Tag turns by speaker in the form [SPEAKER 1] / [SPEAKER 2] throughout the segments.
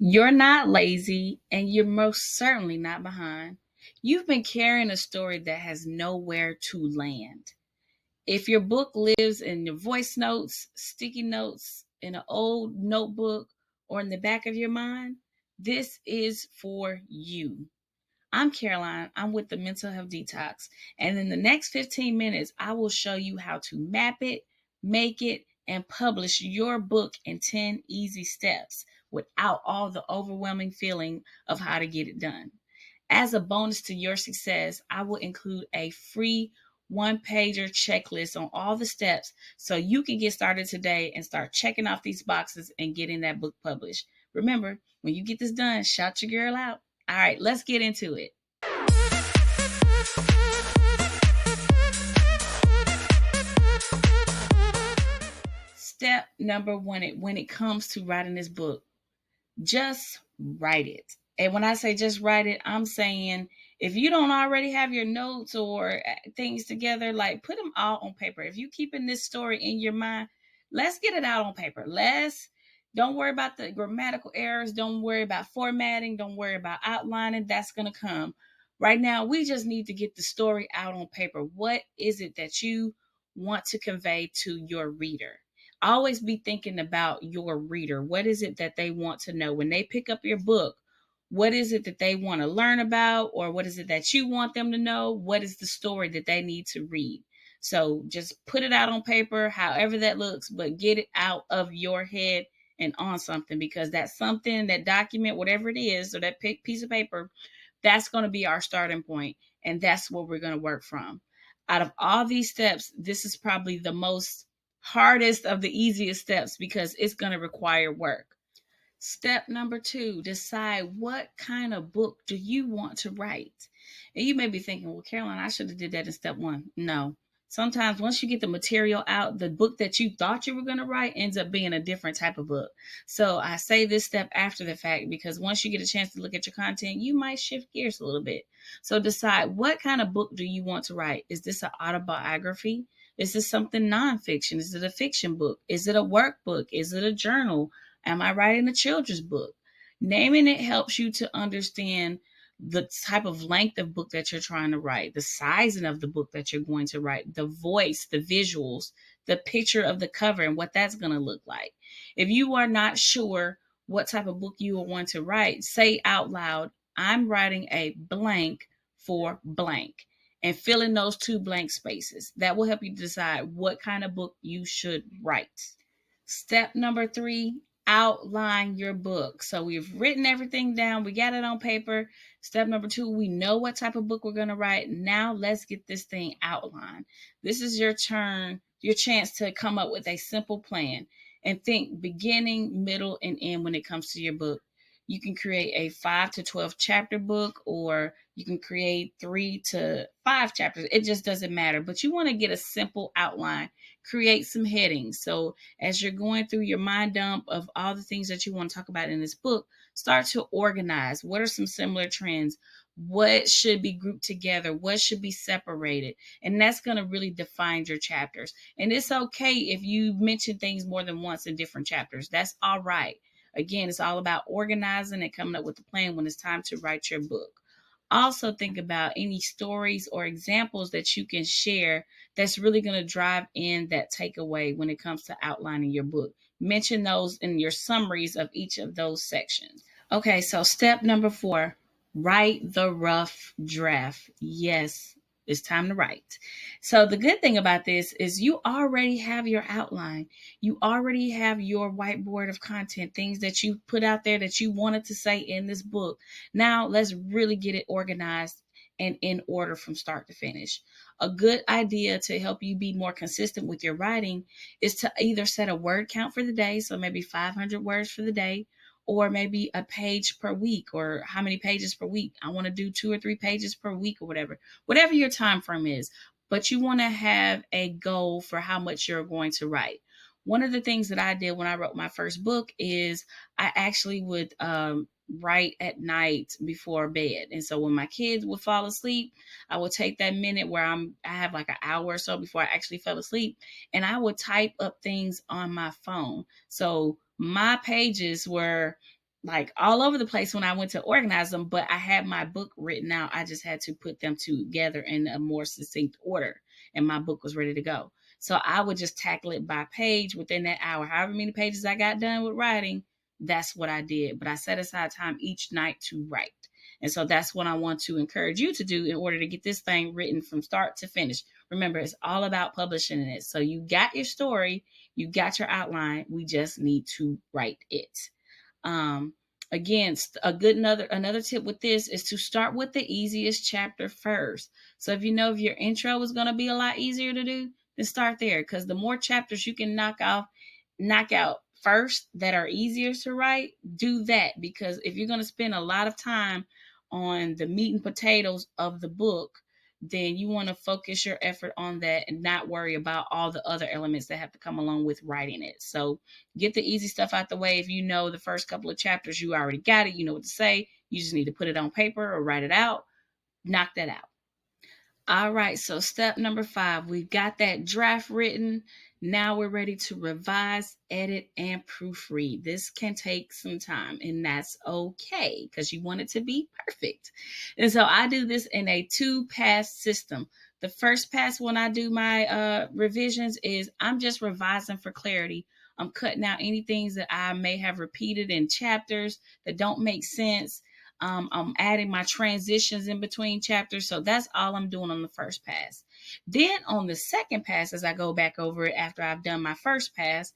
[SPEAKER 1] You're not lazy, and you're most certainly not behind. You've been carrying a story that has nowhere to land. If your book lives in your voice notes, sticky notes, in an old notebook, or in the back of your mind, this is for you. I'm Caroline. I'm with the Mental Health Detox. And in the next 15 minutes, I will show you how to map it, make it, and publish your book in 10 easy steps without all the overwhelming feeling of how to get it done. As a bonus to your success, I will include a free one pager checklist on all the steps so you can get started today and start checking off these boxes and getting that book published. Remember, when you get this done, shout your girl out. All right, let's get into it. Step number one, when it comes to writing this book, just write it. And when I say just write it, I'm saying if you don't already have your notes or things together, like put them all on paper. If you're keeping this story in your mind, let's get it out on paper. Don't worry about the grammatical errors. Don't worry about formatting. Don't worry about outlining. That's going to come. Right now, we just need to get the story out on paper. What is it that you want to convey to your reader? Always be thinking about your reader. What is it that they want to know when they pick up your book? What is it that they want to learn about, or what is it that you want them to know? What is the story that they need to read? So just put it out on paper, however that looks, but get it out of your head and on something, because that something, that document, whatever it is, or that piece of paper, that's going to be our starting point, and that's what we're going to work from. Out of all these steps, this is probably the most hardest of the easiest steps because it's going to require work. Step number two, decide what kind of book do you want to write. And you may be thinking, well, Caroline, I should have did that in step one. No. Sometimes once you get the material out, the book that you thought you were going to write ends up being a different type of book. So I say this step after the fact because once you get a chance to look at your content, you might shift gears a little bit. So decide, what kind of book do you want to write? Is this an autobiography? Is this something nonfiction? Is it a fiction book? Is it a workbook? Is it a journal? Am I writing a children's book? Naming it helps you to understand the type of length of book that you're trying to write, the sizing of the book that you're going to write, the voice, the visuals, the picture of the cover, and what that's going to look like. If you are not sure what type of book you will want to write, say out loud, I'm writing a blank for blank, and fill in those two blank spaces. That will help you decide what kind of book you should write. Step number three, outline your book. So we've written everything down, we got it on paper. Step number two, we know what type of book we're going to write. Now let's get this thing outlined. This is your turn, your chance to come up with a simple plan and think beginning, middle, and end when it comes to your book. You can create a 5 to 12 chapter book, or you can create 3 to 5 chapters. It just doesn't matter. But you want to get a simple outline, create some headings. So as you're going through your mind dump of all the things that you want to talk about in this book, start to organize. What are some similar trends? What should be grouped together? What should be separated? And that's going to really define your chapters. And it's okay if you mention things more than once in different chapters. That's all right. Again, it's all about organizing and coming up with a plan when it's time to write your book. Also, think about any stories or examples that you can share that's really going to drive in that takeaway when it comes to outlining your book. Mention those in your summaries of each of those sections. Okay, so step number 4, write the rough draft. Yes, it's time to write. So the good thing about this is you already have your outline. You already have your whiteboard of content, things that you put out there that you wanted to say in this book. Now let's really get it organized and in order from start to finish. A good idea to help you be more consistent with your writing is to either set a word count for the day, so maybe 500 words for the day, or maybe a page per week, or how many pages per week. I want to do 2 or 3 pages per week, or whatever your time frame is. But you want to have a goal for how much you're going to write. One of the things that I did when I wrote my first book is I actually would write at night before bed. And so when my kids would fall asleep, I would take that minute where I have like an hour or so before I actually fell asleep, and I would type up things on my phone. So my pages were like all over the place when I went to organize them, but I had my book written out. I just had to put them together in a more succinct order, and my book was ready to go. So I would just tackle it by page within that hour. However many pages I got done with writing, that's what I did. But I set aside time each night to write. And so that's what I want to encourage you to do in order to get this thing written from start to finish. Remember, it's all about publishing it. So you got your story, you got your outline. We just need to write it. Um, Again, a good another tip with this is to start with the easiest chapter first. So if your intro is going to be a lot easier to do, then start there, because the more chapters you can knock out first that are easier to write, do that. Because if you're going to spend a lot of time on the meat and potatoes of the book, then you want to focus your effort on that and not worry about all the other elements that have to come along with writing it. So get the easy stuff out the way. If you know the first couple of chapters, you already got it, you know what to say. You just need to put it on paper or write it out. Knock that out. All right, so step number 5, we've got that draft written. Now we're ready to revise, edit, and proofread. This can take some time, and that's okay because you want it to be perfect. And so I do this in a 2-pass system. The first pass when I do my revisions is I'm just revising for clarity. I'm cutting out any things that I may have repeated in chapters that don't make sense. I'm adding my transitions in between chapters. So that's all I'm doing on the first pass. Then on the second pass, as I go back over it after I've done my first pass,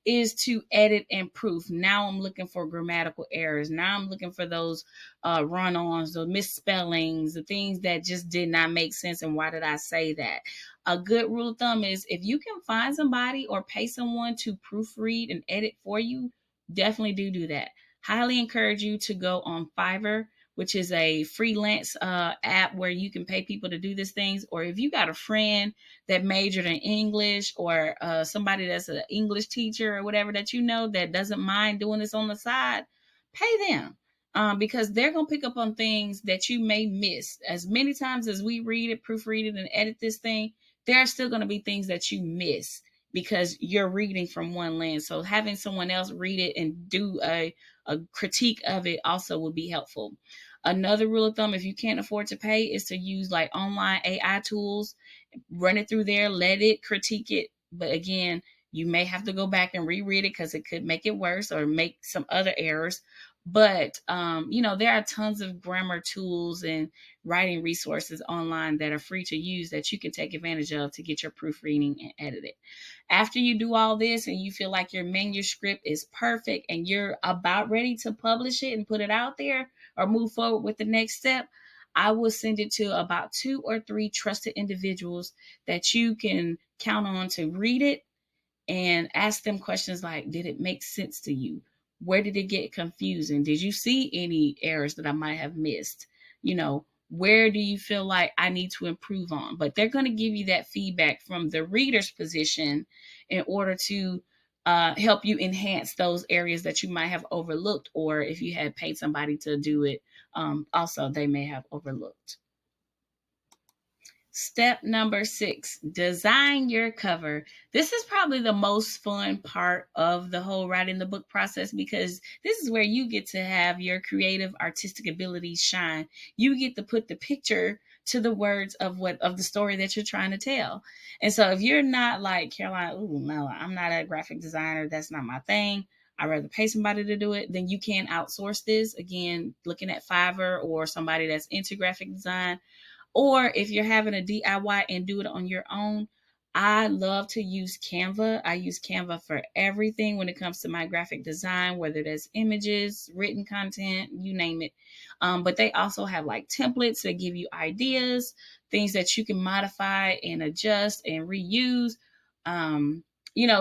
[SPEAKER 1] is to edit and proof. Now I'm looking for grammatical errors. Now I'm looking for those run-ons, the misspellings, the things that just did not make sense. And why did I say that? A good rule of thumb is if you can find somebody or pay someone to proofread and edit for you, definitely do that. Highly encourage you to go on Fiverr, which is a freelance app where you can pay people to do these things. Or if you got a friend that majored in English, or somebody that's an English teacher or whatever that you know that doesn't mind doing this on the side, pay them. Because they're going to pick up on things that you may miss. As many times as we read it, proofread it, and edit this thing, there are still going to be things that you miss because you're reading from one lens. So having someone else read it and do a critique of it also would be helpful. Another rule of thumb, if you can't afford to pay, is to use like online AI tools, run it through there, let it critique it. But again, you may have to go back and reread it because it could make it worse or make some other errors. But, there are tons of grammar tools and writing resources online that are free to use that you can take advantage of to get your proofreading and edit it. After you do all this and you feel like your manuscript is perfect and you're about ready to publish it and put it out there or move forward with the next step, I will send it to about 2 or 3 trusted individuals that you can count on to read it and ask them questions like, did it make sense to you? Where did it get confusing? Did you see any errors that I might have missed? Where do you feel like I need to improve on? But they're going to give you that feedback from the reader's position in order to help you enhance those areas that you might have overlooked, or if you had paid somebody to do it, also they may have overlooked. Step number 6, design your cover. This is probably the most fun part of the whole writing the book process, because this is where you get to have your creative artistic abilities shine. You get to put the picture to the words of the story that you're trying to tell. And so if you're not like Caroline, oh no, I'm not a graphic designer, that's not my thing, I'd rather pay somebody to do it, then you can outsource this. Again, looking at Fiverr or somebody that's into graphic design. Or if you're having a DIY and do it on your own, I love to use Canva. I use Canva for everything when it comes to my graphic design, whether that's images, written content, you name it. But they also have like templates that give you ideas, things that you can modify and adjust and reuse.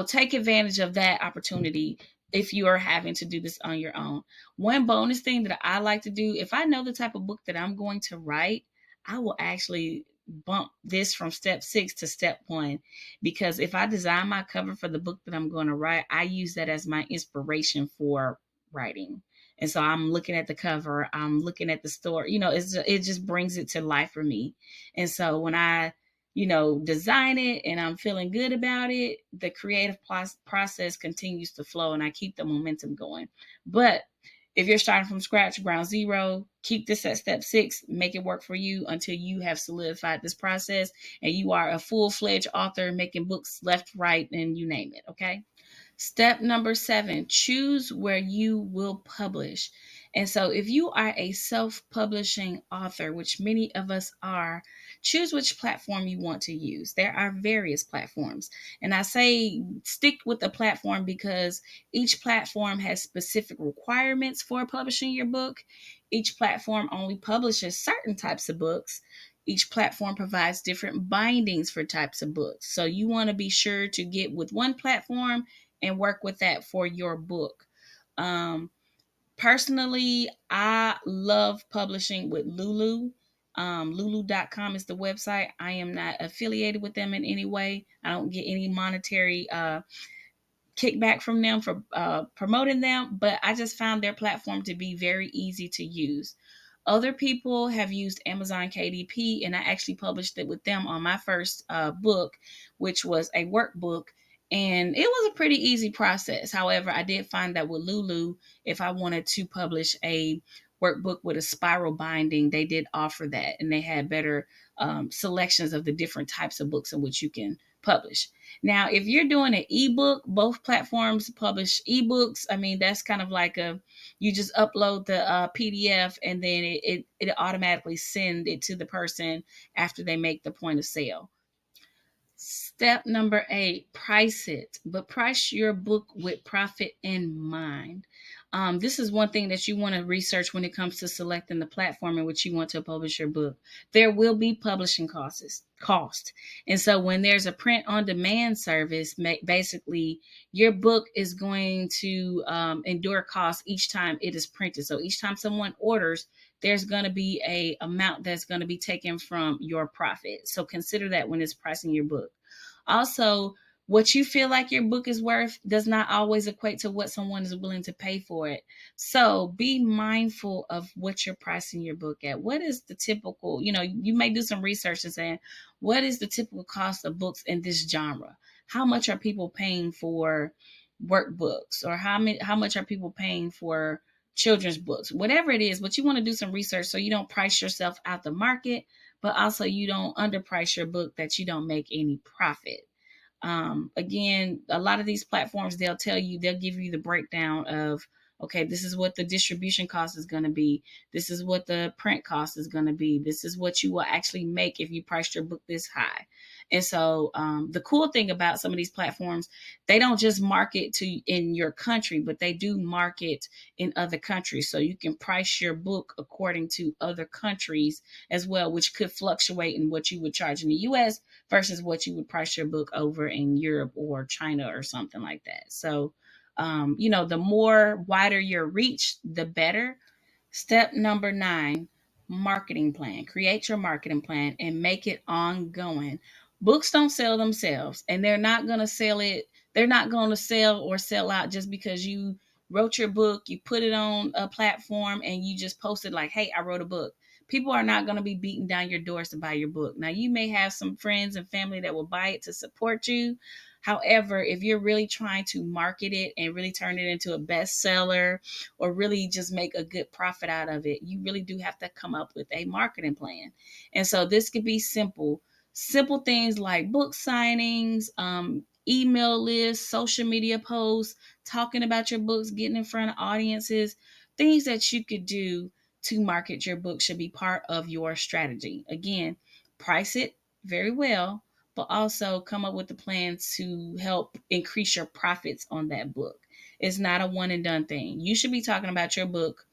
[SPEAKER 1] Take advantage of that opportunity if you are having to do this on your own. One bonus thing that I like to do, if I know the type of book that I'm going to write, I will actually bump this from step 6 to step 1, because if I design my cover for the book that I'm going to write, I use that as my inspiration for writing. And so I'm looking at the cover, I'm looking at the story, it just brings it to life for me. And so when I, design it and I'm feeling good about it, the creative process continues to flow and I keep the momentum going. But If you're starting from scratch, ground zero, keep this at step 6, make it work for you until you have solidified this process and you are a full-fledged author making books left, right, and you name it, okay? Step number 7, choose where you will publish. And so, if you are a self publishing author, which many of us are, choose which platform you want to use. There are various platforms. And I say stick with the platform because each platform has specific requirements for publishing your book. Each platform only publishes certain types of books. Each platform provides different bindings for types of books. So, you want to be sure to get with one platform and work with that for your book. Um, Personally, I love publishing with Lulu. Lulu.com is the website. I am not affiliated with them in any way. I don't get any monetary kickback from them for promoting them, but I just found their platform to be very easy to use. Other people have used Amazon KDP, and I actually published it with them on my first book, which was a workbook. And it was a pretty easy process. However, I did find that with Lulu, if I wanted to publish a workbook with a spiral binding, they did offer that, and they had better selections of the different types of books in which you can publish. Now, if you're doing an ebook, both platforms publish ebooks. I mean, that's kind of like you just upload the PDF and then it automatically send it to the person after they make the point of sale. Step number 8, price it, but price your book with profit in mind. This is one thing that you want to research when it comes to selecting the platform in which you want to publish your book. There will be publishing cost. And so when there's a print on demand service, basically your book is going to endure costs each time it is printed. So each time someone orders, there's going to be a amount that's going to be taken from your profit. So consider that when it's pricing your book. Also, what you feel like your book is worth does not always equate to what someone is willing to pay for it. So be mindful of what you're pricing your book at. What is the typical, you may do some research and saying, what is the typical cost of books in this genre? How much are people paying for workbooks? Or how much are people paying for children's books? Whatever it is, but you want to do some research so you don't price yourself out the market, but also you don't underprice your book that you don't make any profit. Again, a lot of these platforms, they'll give you the breakdown of, okay, this is what the distribution cost is going to be. This is what the print cost is going to be. This is what you will actually make if you price your book this high. And so the cool thing about some of these platforms, they don't just market to in your country, but they do market in other countries. So you can price your book according to other countries as well, which could fluctuate in what you would charge in the US versus what you would price your book over in Europe or China or something like that. So, the more wider your reach, the better. Step number 9, marketing plan. Create your marketing plan and make it ongoing. Books don't sell themselves, and they're not going to sell it. They're not going to sell or sell out just because you wrote your book, you put it on a platform, and you just posted like, hey, I wrote a book. People are not going to be beating down your doors to buy your book. Now, you may have some friends and family that will buy it to support you. However, if you're really trying to market it and really turn it into a bestseller or really just make a good profit out of it, you really do have to come up with a marketing plan. And so this could be simple things like book signings, email lists, social media posts, talking about your books, getting in front of audiences, things that you could do to market your book should be part of your strategy. Again, price it very well, but also come up with the plans to help increase your profits on that book. It's not a one and done thing. You should be talking about your book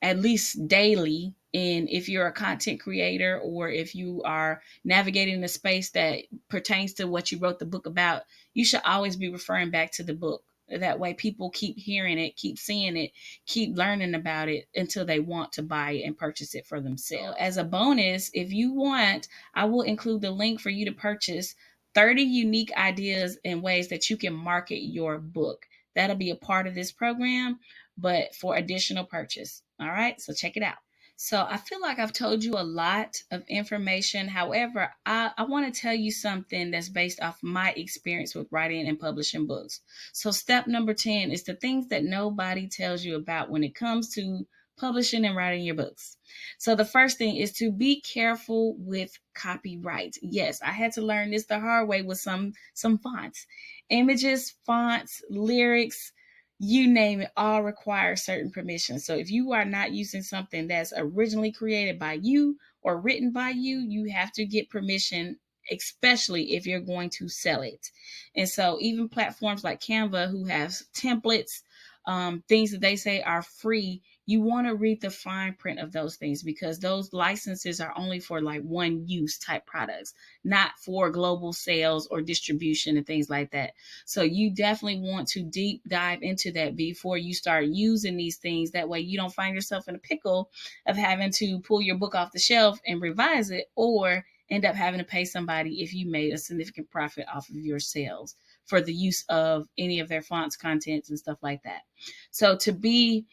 [SPEAKER 1] at least daily. And if you're a content creator or if you are navigating the space that pertains to what you wrote the book about, you should always be referring back to the book. That way people keep hearing it, keep seeing it, keep learning about it until they want to buy it and purchase it for themselves. As a bonus, if you want, I will include the link for you to purchase 30 unique ideas and ways that you can market your book. That'll be a part of this program, but for additional purchase. All right, so check it out. So I feel like I've told you a lot of information. However, I want to tell you something that's based off my experience with writing and publishing books. So step number 10 is the things that nobody tells you about when it comes to publishing and writing your books. So the first thing is to be careful with copyright. Yes, I had to learn this the hard way with some fonts. Images, fonts, lyrics, you name it, all require certain permissions. So if you are not using something that's originally created by you or written by you, you have to get permission, especially if you're going to sell it. And so even platforms like Canva, who has templates, things that they say are free, you want to read the fine print of those things, because those licenses are only for like one use type products, not for global sales or distribution and things like that. So you definitely want to deep dive into that before you start using these things. That way you don't find yourself in a pickle of having to pull your book off the shelf and revise it, or end up having to pay somebody if you made a significant profit off of your sales for the use of any of their fonts, contents, and stuff like that. So to be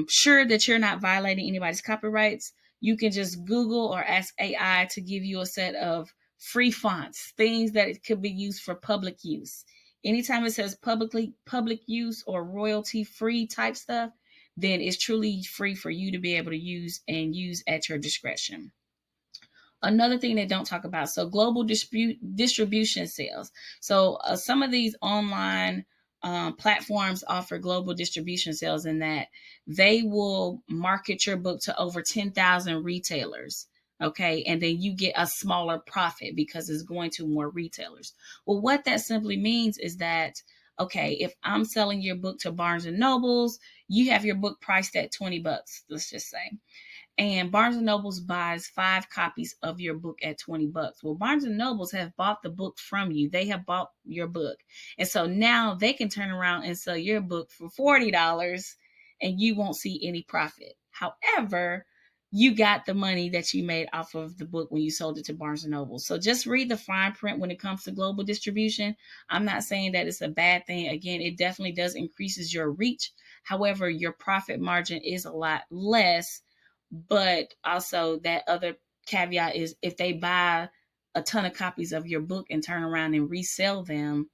[SPEAKER 1] sure that you're not violating anybody's copyrights, you can just Google or ask AI to give you a set of free fonts, things that it could be used for public use. Anytime it says public use or royalty free type stuff, then it's truly free for you to be able to use and use at your discretion. Another thing they don't talk about, so global distribution sales. So some of these online platforms offer global distribution sales in that they will market your book to over 10,000 retailers. Okay. And then you get a smaller profit because it's going to more retailers. Well, what that simply means is that, okay, if I'm selling your book to Barnes and Nobles, you have your book priced at 20 bucks, let's just say, and Barnes and Nobles buys 5 copies of your book at 20 bucks. Well, Barnes and Nobles have bought the book from you. They have bought your book. And so now they can turn around and sell your book for $40 and you won't see any profit. However, you got the money that you made off of the book when you sold it to Barnes and Noble. So just read the fine print when it comes to global distribution. I'm not saying that it's a bad thing. Again, it definitely does increases your reach. However, your profit margin is a lot less. But also that other caveat is if they buy a ton of copies of your book and turn around and resell them,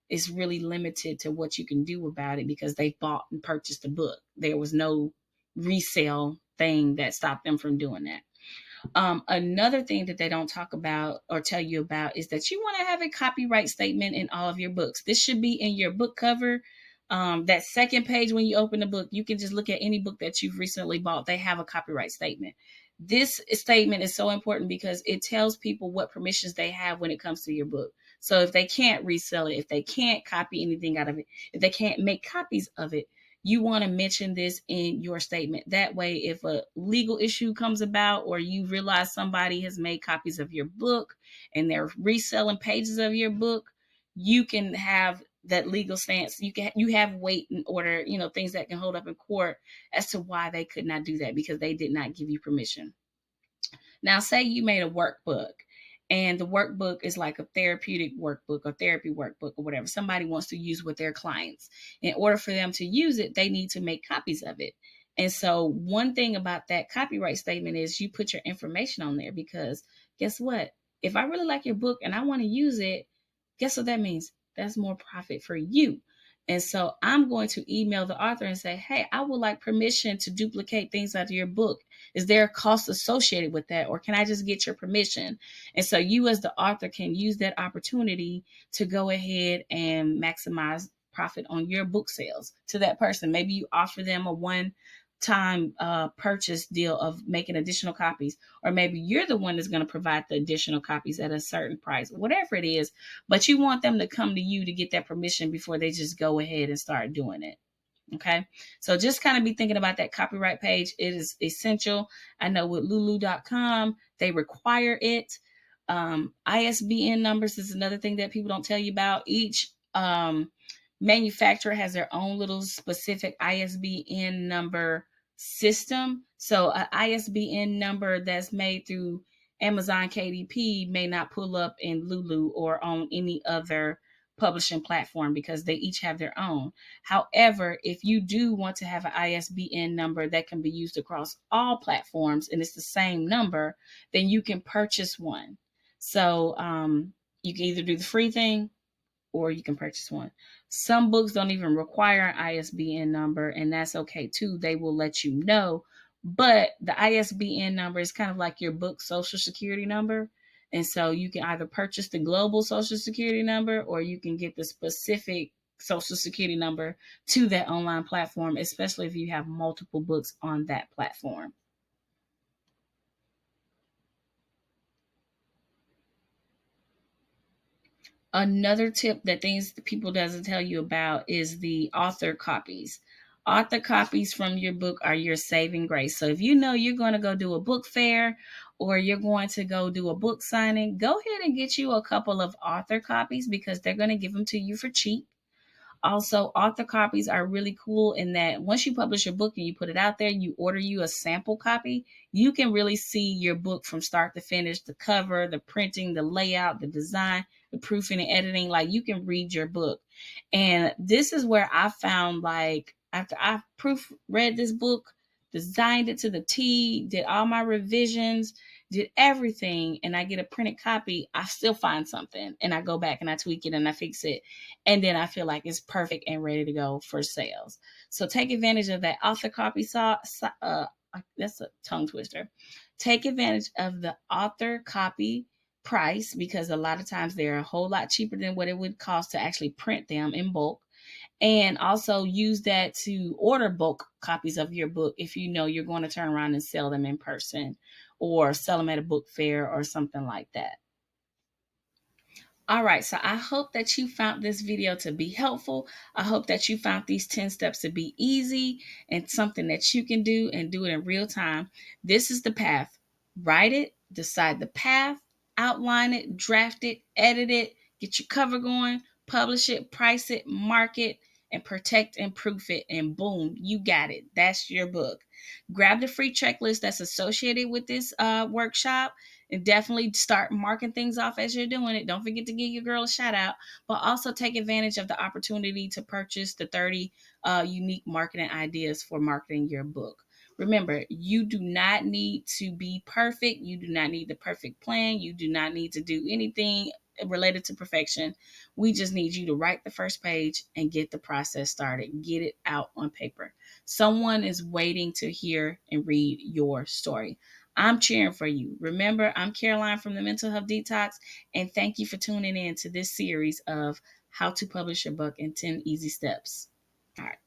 [SPEAKER 1] it's really limited to what you can do about it because they bought and purchased the book. There was no resale thing that stopped them from doing that. Another thing that they don't talk about or tell you about is that you want to have a copyright statement in all of your books. This should be in your book cover. That second page when you open the book, you can just look at any book that you've recently bought. They have a copyright statement. This statement is so important because it tells people what permissions they have when it comes to your book. So if they can't resell it, if they can't copy anything out of it, if they can't make copies of it, you want to mention this in your statement. That way, if a legal issue comes about or you realize somebody has made copies of your book and they're reselling pages of your book, you can have that legal stance. You have weight in order, things that can hold up in court as to why they could not do that because they did not give you permission. Now, say you made a workbook and the workbook is like a therapeutic workbook or therapy workbook or whatever somebody wants to use with their clients. In order for them to use it, they need to make copies of it. And so, one thing about that copyright statement is you put your information on there because guess what? If I really like your book and I want to use it, guess what that means? That's more profit for you. And so I'm going to email the author and say, hey, I would like permission to duplicate things out of your book. Is there a cost associated with that? Or can I just get your permission? And so you as the author can use that opportunity to go ahead and maximize profit on your book sales to that person. Maybe you offer them a one-time purchase deal of making additional copies, or maybe you're the one that's going to provide the additional copies at a certain price, whatever it is, but you want them to come to you to get that permission before they just go ahead and start doing it. Okay. So just kind of be thinking about that copyright page. It is essential. I know with lulu.com, they require it. ISBN numbers is another thing that people don't tell you about. Each manufacturer has their own little specific ISBN number system. So an ISBN number that's made through Amazon KDP may not pull up in Lulu or on any other publishing platform because they each have their own. However, if you do want to have an ISBN number that can be used across all platforms and it's the same number, then you can purchase one. So you can either do the free thing or you can purchase one. Some books don't even require an ISBN number, and that's okay too. They will let you know. But the ISBN number is kind of like your book social security number. And so you can either purchase the global social security number or you can get the specific social security number to that online platform, especially if you have multiple books on that platform. Another tip that things people doesn't tell you about is the author copies. Author copies from your book are your saving grace. So if you know you're going to go do a book fair or you're going to go do a book signing, go ahead and get you a couple of author copies because they're going to give them to you for cheap. Also, author copies are really cool in that once you publish your book and you put it out there, you order you a sample copy, you can really see your book from start to finish, the cover, the printing, the layout, the design, the proofing and editing. Like you can read your book. And this is where I found like after I proofread this book, designed it to the T, did all my revisions, did everything, and I get a printed copy, I still find something and I go back and I tweak it and I fix it. And then I feel like it's perfect and ready to go for sales. So take advantage of that author copy. That's a tongue twister. Take advantage of the author copy price because a lot of times they're a whole lot cheaper than what it would cost to actually print them in bulk. And also use that to order bulk copies of your book if you know you're going to turn around and sell them in person or sell them at a book fair or something like that. All right, so I hope that you found this video to be helpful. I hope that you found these 10 steps to be easy and something that you can do and do it in real time. This is the path. Write it, decide the path, outline it, draft it, edit it, get your cover going, publish it, price it, market, and protect and proof it. And boom, you got it. That's your book. Grab the free checklist that's associated with this workshop and definitely start marking things off as you're doing it. Don't forget to give your girl a shout out, but also take advantage of the opportunity to purchase the 30 unique marketing ideas for marketing your book. Remember, you do not need to be perfect. You do not need the perfect plan. You do not need to do anything related to perfection. We just need you to write the first page and get the process started. Get it out on paper. Someone is waiting to hear and read your story. I'm cheering for you. Remember, I'm Caroline from the Mental Health Detox, and thank you for tuning in to this series of how to publish your book in 10 easy steps. All right.